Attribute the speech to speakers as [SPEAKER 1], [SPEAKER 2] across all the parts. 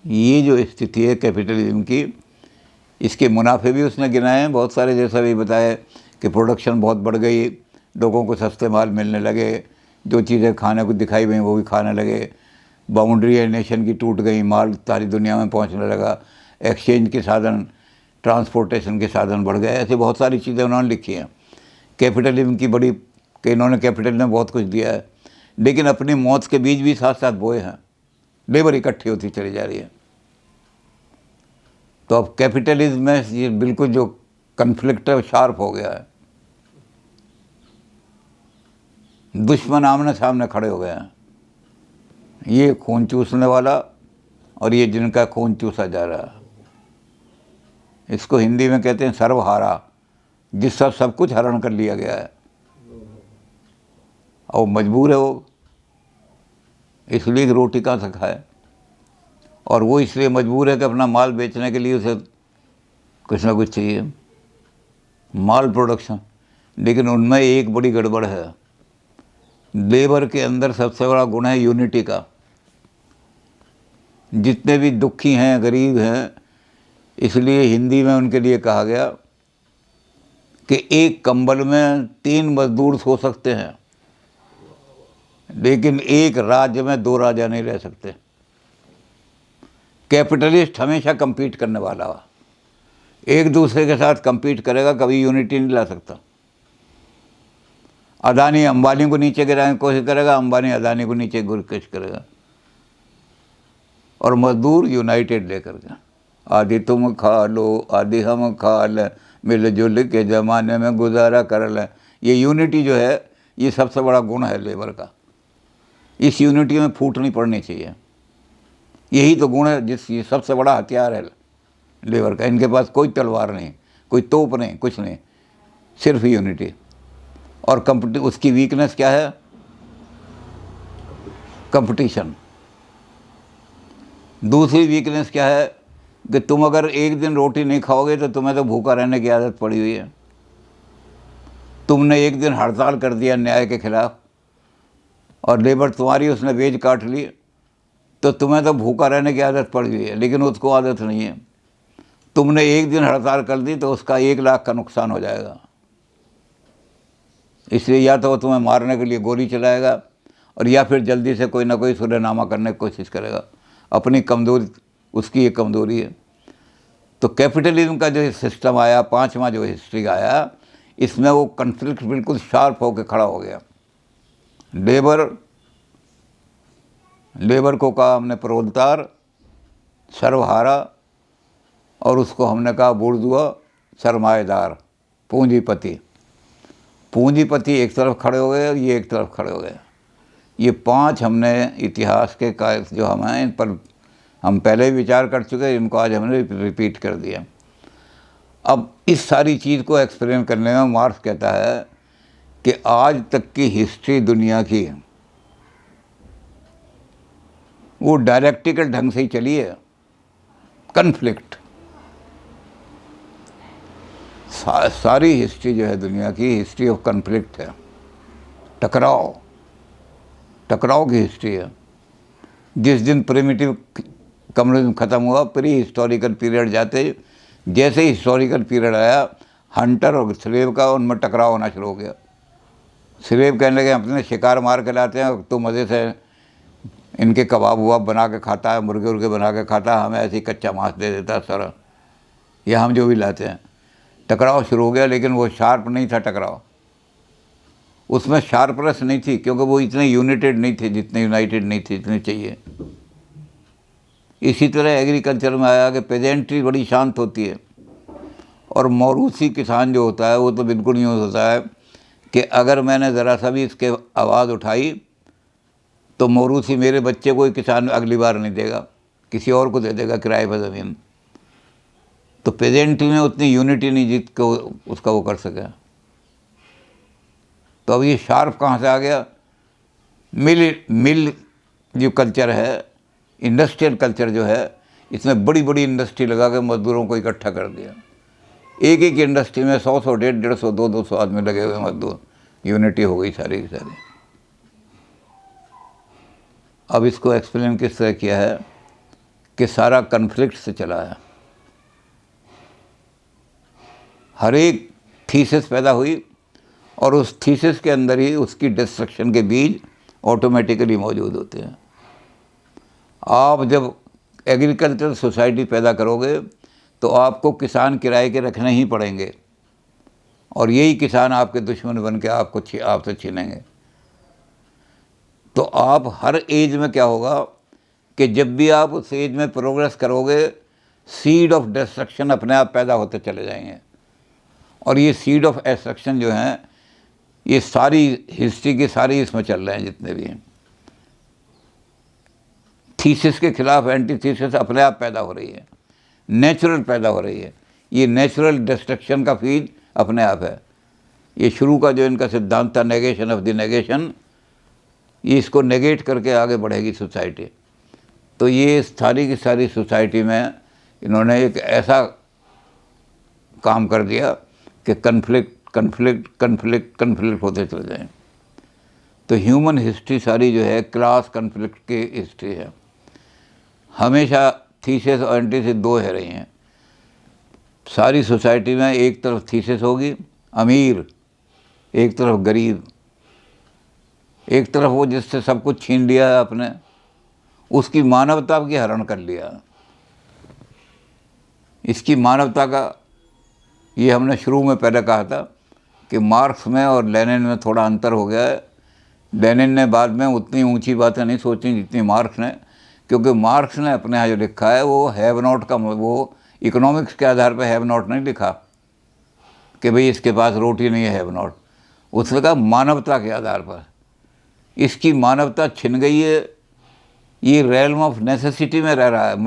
[SPEAKER 1] ये जो स्थिति है कैपिटलिज्म की, इसके मुनाफे भी उसने गिनाए हैं बहुत सारे, जैसा भी बताया कि प्रोडक्शन बहुत बढ़ गई, लोगों को सस्ते माल मिलने लगे, जो चीज़ें खाने को दिखाई गई वो भी खाने लगे, बाउंड्री है नेशन की टूट गई, माल सारी दुनिया में पहुंचने लगा, एक्सचेंज के साधन, ट्रांसपोर्टेशन के साधन बढ़ गए। ऐसे बहुत सारी चीज़ें उन्होंने लिखी हैं कैपिटलिज्म की बड़ी, कि इन्होंने कैपिटल में बहुत कुछ दिया है, लेकिन अपनी मौत के बीज भी साथ साथ बोए हैं। लेबर इकट्ठी होती चली जा रही है। तो अब कैपिटलिज्म में ये बिल्कुल जो कन्फ्लिक्ट है शार्प हो गया है, दुश्मन आमने सामने खड़े हो गए हैं, ये खून चूसने वाला और ये जिनका खून चूसा जा रहा है। इसको हिंदी में कहते हैं सर्वहारा, जिसका सब कुछ हरण कर लिया गया है और मजबूर है वो, इसलिए रोटी कहाँ से खाए, और वो इसलिए मजबूर है कि अपना माल बेचने के लिए उसे कुछ ना कुछ चाहिए, माल प्रोडक्शन। लेकिन उनमें एक बड़ी गड़बड़ है, लेबर के अंदर सबसे बड़ा गुण है यूनिटी का। जितने भी दुखी हैं, गरीब हैं, इसलिए हिंदी में उनके लिए कहा गया कि एक कंबल में 3 मजदूर सो सकते हैं, लेकिन एक राज्य में 2 राजा नहीं रह सकते। कैपिटलिस्ट हमेशा compete करने वाला है, एक दूसरे के साथ compete करेगा, कभी यूनिटी नहीं ला सकता। अदानी अंबानी को नीचे गिराने की कोशिश करेगा, अंबानी अदानी को नीचे कोशिश करेगा, और मजदूर यूनाइटेड लेकर के, आधी तुम खा लो आधी हम खा लें, मिलजुल के ज़माने में गुजारा कर लें। ये यूनिटी जो है, ये सबसे बड़ा गुण है लेबर का। इस यूनिटी में फूट नहीं पड़नी चाहिए। यही तो गुण है, ये सबसे बड़ा हथियार है लेबर का। इनके पास कोई तलवार नहीं, कोई तोप नहीं, कुछ नहीं, सिर्फ यूनिटी। और उसकी वीकनेस क्या है? कंपटीशन। दूसरी वीकनेस क्या है कि तुम अगर एक दिन रोटी नहीं खाओगे तो तुम्हें तो भूखा रहने की आदत पड़ी हुई है। तुमने एक दिन हड़ताल कर दिया न्याय के खिलाफ और लेबर तुम्हारी उसने वेज काट ली, तो तुम्हें तो भूखा रहने की आदत पड़ गई है, लेकिन उसको आदत नहीं है। तुमने एक दिन हड़ताल कर दी तो उसका 1 लाख का नुकसान हो जाएगा। इसलिए या तो वो तुम्हें मारने के लिए गोली चलाएगा, और या फिर जल्दी से कोई ना कोई सुलहनामा करने की कोशिश करेगा। अपनी कमज़ोरी, उसकी एक कमज़ोरी है। तो कैपिटलिज्म का जो सिस्टम आया, 5वां जो हिस्ट्री आया, इसमें वो कन्फ्लिक्ट बिल्कुल शार्प होकर खड़ा हो गया। लेबर को कहा हमने प्रोलतार, सर्वहारा, और उसको हमने कहा बुर्जुआ, सरमाएदार, पूंजीपति। पूंजीपति एक तरफ खड़े हो गए और ये एक तरफ खड़े हो गए। ये 5 हमने इतिहास के कार्य जो हम हैं, इन पर हम पहले भी विचार कर चुके हैं, इनको आज हमने रिपीट कर दिया। अब इस सारी चीज़ को एक्सप्लेन करने में मार्क्स कहता है कि आज तक की हिस्ट्री दुनिया की वो डायलेक्टिकल ढंग से ही चली है। कन्फ्लिक्ट, सारी हिस्ट्री जो है दुनिया की, हिस्ट्री ऑफ कन्फ्लिक्ट है। टकराव की हिस्ट्री है। जिस दिन प्रिमिटिव कम्युनिज्म ख़त्म हुआ, प्री हिस्टोरिकल पीरियड जाते, जैसे ही हिस्टोरिकल पीरियड आया, हंटर और स्लेव का उनमें टकराव होना शुरू हो गया। स्लेव कहने लगे अपने शिकार मार के लाते हैं, तो मज़े से इनके कबाब वबाब बना के खाता है, मुर्गे उर्गे बना के खाता है, हमें ऐसे ही कच्चा मांस दे देता है सारा, या हम जो भी लाते हैं। टकराव शुरू हो गया, लेकिन वो शार्प नहीं था टकराव, उसमें शार्पनेस नहीं थी, क्योंकि वो इतने यूनाइटेड नहीं थे, जितने यूनाइटेड नहीं थे जितने चाहिए। इसी तरह एग्रीकल्चर में आया कि पेजेंट्री बड़ी शांत होती है, और मौरूसी किसान जो होता है वो तो बिल्कुल यूँ होता है कि अगर मैंने ज़रा सा भी इसके आवाज़ उठाई तो मौरूसी मेरे बच्चे को ही किसान अगली बार नहीं देगा, किसी और को दे देगा किराए पर ज़मीन। तो पेजेंट्री में उतनी यूनिटी नहीं जीत को उसका वो कर सके। तो अब ये शार्प कहाँ से आ गया? मिल जो कल्चर है, इंडस्ट्रियल कल्चर जो है, इसमें बड़ी बड़ी इंडस्ट्री लगा के मजदूरों को इकट्ठा कर दिया। एक एक इंडस्ट्री में 100 150 200 आदमी लगे हुए मजदूर, यूनिटी हो गई सारी की सारी। अब इसको एक्सप्लेन किस तरह किया है कि सारा कन्फ्लिक्ट से चला है। हर एक थीसिस पैदा हुई और उस थीसिस के अंदर ही उसकी डिस्ट्रक्शन के बीज ऑटोमेटिकली मौजूद होते हैं। आप जब एग्रीकल्चरल सोसाइटी पैदा करोगे तो आपको किसान किराए के रखने ही पड़ेंगे और यही किसान आपके दुश्मन बन के आपसे छीनेंगे। तो आप हर एज में क्या होगा कि जब भी आप उस एज में प्रोग्रेस करोगे, सीड ऑफ डिस्ट्रक्शन अपने आप पैदा होते चले जाएंगे। और ये सीड ऑफ डिस्ट्रक्शन जो हैं, ये सारी हिस्ट्री की सारी इसमें चल रहे हैं जितने भी हैं। थीसिस के खिलाफ एंटी थीसिस अपने आप पैदा हो रही है, नेचुरल पैदा हो रही है। ये नेचुरल डिस्ट्रक्शन का फीड अपने आप है। ये शुरू का जो इनका सिद्धांत था, नेगेशन ऑफ द नेगेशन, ये इसको नेगेट करके आगे बढ़ेगी सोसाइटी। तो ये सारी की सारी सोसाइटी में इन्होंने एक ऐसा काम कर दिया कि कन्फ्लिक्ट कन्फ्लिक्ट कन्फ्लिक्ट कन्फ्लिक्ट होते चले जाएं। तो ह्यूमन हिस्ट्री सारी जो है क्लास कन्फ्लिक्ट की हिस्ट्री है। हमेशा थीसिस और एंटीथेसिस दो है रही हैं। सारी सोसाइटी में एक तरफ थीसिस होगी अमीर, एक तरफ गरीब, एक तरफ वो जिससे सब कुछ छीन लिया है आपने, उसकी मानवता की हरण कर लिया। इसकी मानवता का ये हमने शुरू में पहले कहा था कि मार्क्स में और लेनिन में थोड़ा अंतर हो गया है। लेनिन ने बाद में उतनी ऊंची बातें नहीं सोची जितनी मार्क्स ने, क्योंकि मार्क्स ने अपने यहाँ जो लिखा है वो हैव नॉट का, वो इकोनॉमिक्स के आधार पर हैव नॉट नहीं लिखा कि भाई इसके पास रोटी नहीं है हैव नॉट। उसने कहा मानवता के आधार पर। इसकी मानवता छिन गई है। ये रेलम ऑफ नेसेसिटी में रह रहा है,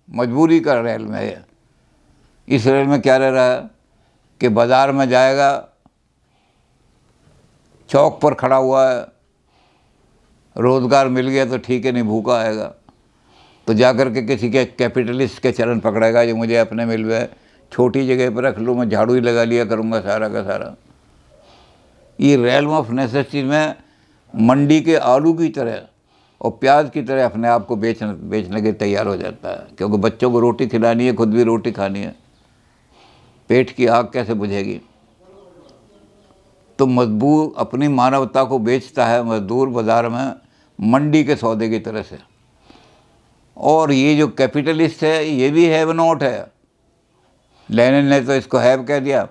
[SPEAKER 1] मजबूरी का रेल में है। इस रेल में क्या रह रहा है कि बाज़ार में जाएगा, चौक पर खड़ा हुआ है, रोज़गार मिल गया तो ठीक है, नहीं भूखा आएगा तो जाकर के किसी के कैपिटलिस्ट के चरण पकड़ेगा, जो मुझे अपने मिल गए, छोटी जगह पर रख लो, मैं झाड़ू ही लगा लिया करूँगा सारा का सारा। ये रेलम ऑफ नेसेसिटी में मंडी के आलू की तरह और प्याज की तरह अपने आप को बेचने के तैयार हो जाता है, क्योंकि बच्चों को रोटी खिलानी है, खुद भी रोटी खानी है, पेट की आग कैसे बुझेगी। तो मजदूर अपनी मानवता को बेचता है, मजदूर बाज़ार में मंडी के सौदे की तरह से। और ये जो कैपिटलिस्ट है ये भी हैव नॉट है। लेनिन ने तो इसको हैव कह दिया।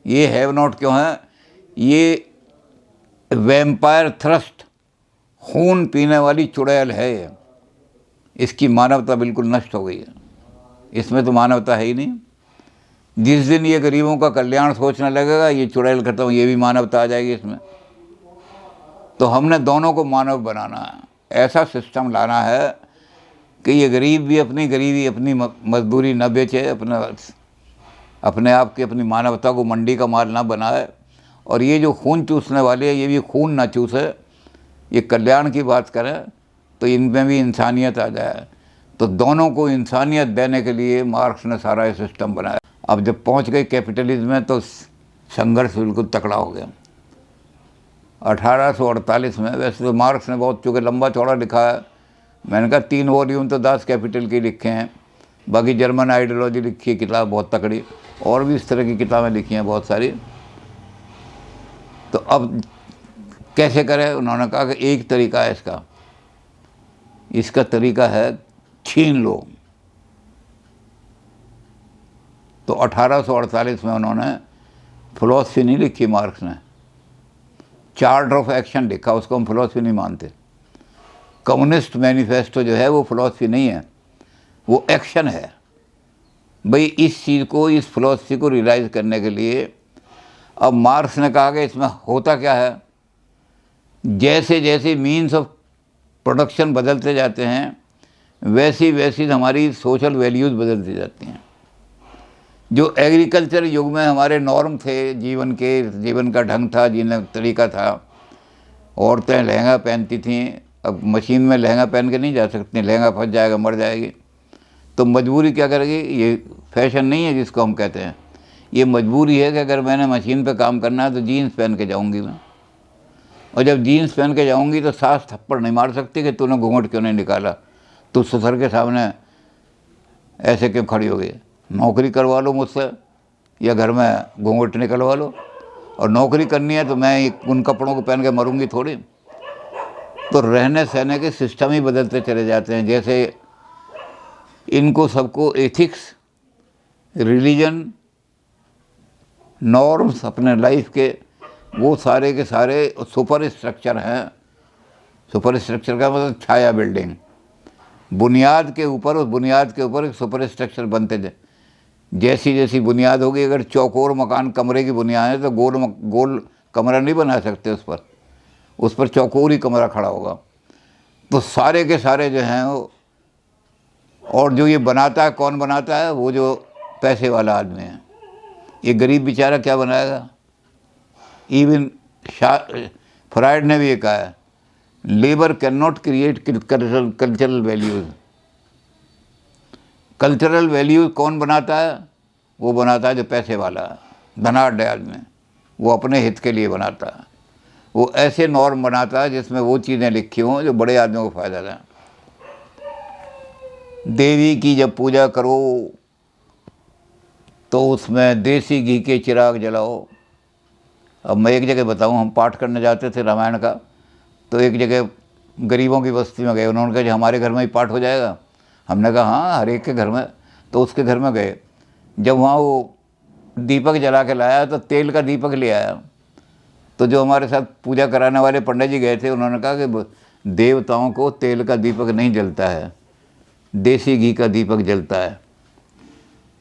[SPEAKER 1] ये हैव नॉट क्यों है? ये वैम्पायर थ्रस्ट, खून पीने वाली चुड़ैल है ये। इसकी मानवता बिल्कुल नष्ट हो गई है। इसमें तो मानवता है ही नहीं। जिस दिन ये गरीबों का कल्याण सोचने लगेगा, ये चुड़ैल खत्म, ये भी मानवता आ जाएगी इसमें। तो हमने दोनों को मानव बनाना है, ऐसा सिस्टम लाना है कि ये गरीब भी अपनी गरीबी, अपनी मजदूरी न बेचे, अपने आप की अपनी मानवता को मंडी का माल ना बनाए, और ये जो खून चूसने वाले हैं ये भी खून ना चूसे, ये कल्याण की बात करें तो इनमें भी इंसानियत आ जाए। तो दोनों को इंसानियत देने के लिए मार्क्स ने सारा ये सिस्टम बनाया। अब जब पहुंच गए कैपिटलिज्म में तो संघर्ष बिल्कुल तकड़ा हो गया। 1848 में, वैसे तो मार्क्स ने बहुत चूँकि लंबा चौड़ा लिखा है, मैंने कहा 3 वॉल्यूम तो दास कैपिटल के लिखे हैं, बाकी जर्मन आइडियोलॉजी लिखी है किताब बहुत तकड़ी, और भी इस तरह की किताबें लिखी हैं बहुत सारी। तो अब कैसे करें? उन्होंने कहा कि एक तरीका है इसका तरीका है छीन लो। तो 1848 में उन्होंने फिलॉसफी नहीं लिखी मार्क्स ने, चार्टर ऑफ एक्शन लिखा। उसको हम फिलॉसफी नहीं मानते। कम्युनिस्ट मैनिफेस्टो जो है वो फिलॉसफी नहीं है, वो एक्शन है। भाई इस चीज़ को, इस फिलॉसफी को रियलाइज़ करने के लिए अब मार्क्स ने कहा कि इसमें होता क्या है, जैसे जैसे मीन्स ऑफ प्रोडक्शन बदलते जाते हैं वैसी वैसी हमारी सोशल वैल्यूज़ बदलती जाती हैं। जो एग्रीकल्चर युग में हमारे नॉर्म थे, जीवन का ढंग था, जीने का तरीका था, औरतें लहंगा पहनती थीं, अब मशीन में लहंगा पहन के नहीं जा सकती, लहंगा फंस जाएगा, मर जाएगी। तो मजबूरी क्या करेगी? ये फैशन नहीं है जिसको हम कहते हैं, ये मजबूरी है कि अगर मैंने मशीन पे काम करना है तो जीन्स पहन के जाऊंगी मैं, और जब जीन्स पहन के जाऊंगी तो सास थप्पड़ नहीं मार सकती कि तूने घूंघट क्यों नहीं निकाला, तो ससुर के सामने ऐसे क्यों खड़ी हो गई? नौकरी करवा लो मुझसे या घर में घूंघट निकलवा लो। और नौकरी करनी है तो मैं उन कपड़ों को पहन के मरूंगी थोड़ी। तो रहने सहने के सिस्टम ही बदलते चले जाते हैं। जैसे इनको सबको एथिक्स, रिलीजन, नॉर्म्स अपने लाइफ के, वो सारे के सारे सुपर स्ट्रक्चर हैं। सुपर स्ट्रक्चर का मतलब छाया बिल्डिंग, बुनियाद के ऊपर, उस बुनियाद के ऊपर एक सुपर स्ट्रक्चर बनते थे। जैसी जैसी बुनियाद होगी, अगर चौकोर मकान कमरे की बुनियाद है तो गोल कमरा नहीं बना सकते उस पर चौकोर ही कमरा खड़ा होगा। तो सारे के सारे जो हैं वो, और जो ये बनाता है, कौन बनाता है? वो जो पैसे वाला आदमी है। ये गरीब बेचारा क्या बनाएगा? इवन फ्राइड ने भी ये कहा है, labour can not create cultural values. Cultural values कौन बनाता है? वो बनाता है जो पैसे वाला है, धनाढ़ आदमी। वो अपने हित के लिए बनाता है। वो ऐसे नॉर्म बनाता है जिसमें वो चीज़ें लिखी हों जो बड़े आदमियों को फ़ायदा दें। देवी की जब पूजा करो तो उसमें देसी घी के चिराग जलाओ। अब मैं एक जगह बताऊं, हम पाठ करने जाते थे रामायण का, तो एक जगह गरीबों की बस्ती में गए। उन्होंने कहा जी हमारे घर में ही पाठ हो जाएगा। हमने कहा हाँ, हर एक के घर में। तो उसके घर में गए। जब वहाँ वो दीपक जला के लाया तो तेल का दीपक ले आया। तो जो हमारे साथ पूजा कराने वाले पंडित जी गए थे, उन्होंने कहा कि देवताओं को तेल का दीपक नहीं जलता है, देसी घी का दीपक जलता है।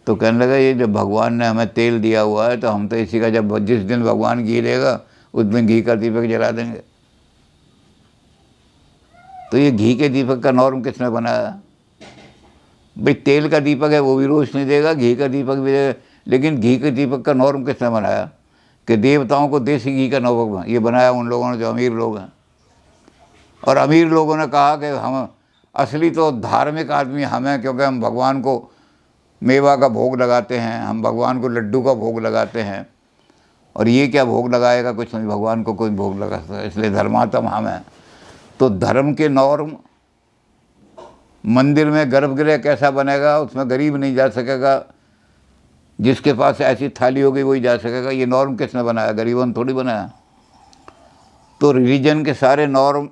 [SPEAKER 1] तो कहने लगा ये जब भगवान ने हमें तेल दिया हुआ है तो हम तो इसी का, जब जिस दिन भगवान घी देगा उस दिन घी का दीपक जला देंगे। तो ये घी के दीपक का नॉर्म किसने बनाया? भाई तेल का दीपक है वो भी रोशनी देगा, घी का दीपक भी देगा, लेकिन घी के दीपक का नॉर्म किसने बनाया? कि देवताओं को देसी घी का नॉर्म ये बनाया उन लोगों ने जो अमीर लोग हैं। और अमीर लोगों ने कहा कि हम असली तो धार्मिक आदमी हम हैं, क्योंकि हम भगवान को मेवा का भोग लगाते हैं, हम भगवान को लड्डू का भोग लगाते हैं, और ये क्या भोग लगाएगा? कुछ नहीं, भगवान को कोई भोग लगा सकता है, इसलिए धर्मात्मा हम हैं। तो धर्म के नॉर्म, मंदिर में गर्भगृह कैसा बनेगा, उसमें गरीब नहीं जा सकेगा, जिसके पास ऐसी थाली होगी वही जा सकेगा। ये नॉर्म किसने बनाया? गरीबों ने थोड़ी बनाया। तो रिलीजन के सारे नॉर्म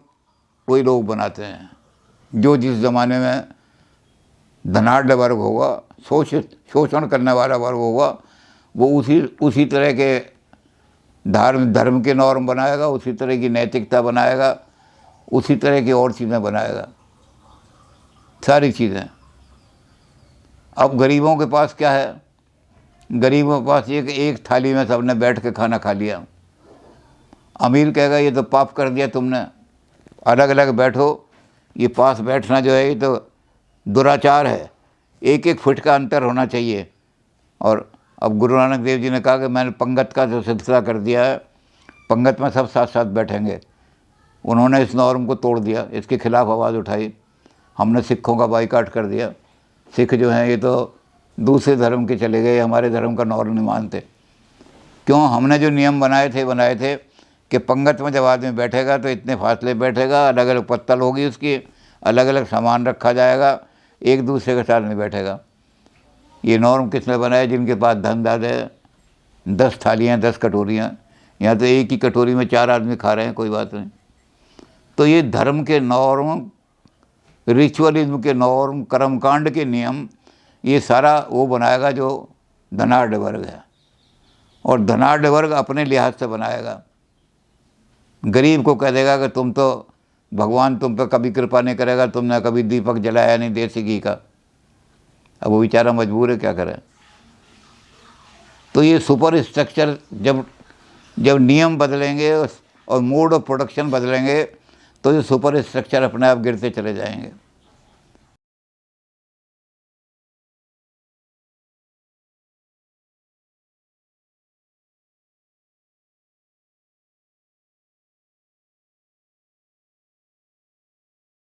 [SPEAKER 1] वही लोग बनाते हैं जो जिस ज़माने में धनाढ़ वर्ग होगा, शोषण करने वाला वर्ग होगा, वो उसी तरह के धर्म के नॉर्म बनाएगा, उसी तरह की नैतिकता बनाएगा, उसी तरह की और चीज़ें बनाएगा, सारी चीज़ें। अब गरीबों के पास क्या है? गरीबों के पास एक थाली में सबने बैठ के खाना खा लिया। अमीर कहेगा ये तो पाप कर दिया तुमने, अलग अलग बैठो। ये पास बैठना जो है ये तो दुराचार है, एक एक फुट का अंतर होना चाहिए। और अब गुरु नानक देव जी ने कहा कि मैंने पंगत का जो सिलसिला कर दिया है, पंगत में सब साथ साथ बैठेंगे। उन्होंने इस नॉर्म को तोड़ दिया, इसके खिलाफ़ आवाज़ उठाई। हमने सिखों का बाइकाट कर दिया। सिख जो हैं ये तो दूसरे धर्म के चले गए, हमारे धर्म का नॉर्म नहीं मानते। क्यों? हमने जो नियम बनाए थे कि पंगत में जब आदमी बैठेगा तो इतने फासले बैठेगा, अलग अलग पत्तल होगी उसकी, अलग अलग सामान रखा जाएगा, एक दूसरे के साथ नहीं बैठेगा। ये नॉर्म किसने बनाया? जिनके पास धन ज़्यादा है, 10 थालियाँ 10 कटोरियाँ, यहाँ तो एक ही कटोरी में 4 आदमी खा रहे हैं, कोई बात नहीं। तो ये धर्म के नॉर्म, रिचुअलिज्म के नॉर्म, कर्मकांड के नियम, ये सारा वो बनाएगा जो धनाढ़ वर्ग है। और धनाढ़ वर्ग अपने लिहाज से बनाएगा। गरीब को कह देगा कि तुम तो, भगवान तुम पर कभी कृपा नहीं करेगा, तुमने कभी दीपक जलाया नहीं देसी घी का। अब वो बेचारा मजबूर है, क्या करे। तो ये सुपर स्ट्रक्चर जब नियम बदलेंगे और मोड ऑफ प्रोडक्शन बदलेंगे तो ये सुपर स्ट्रक्चर अपने आप गिरते चले जाएंगे।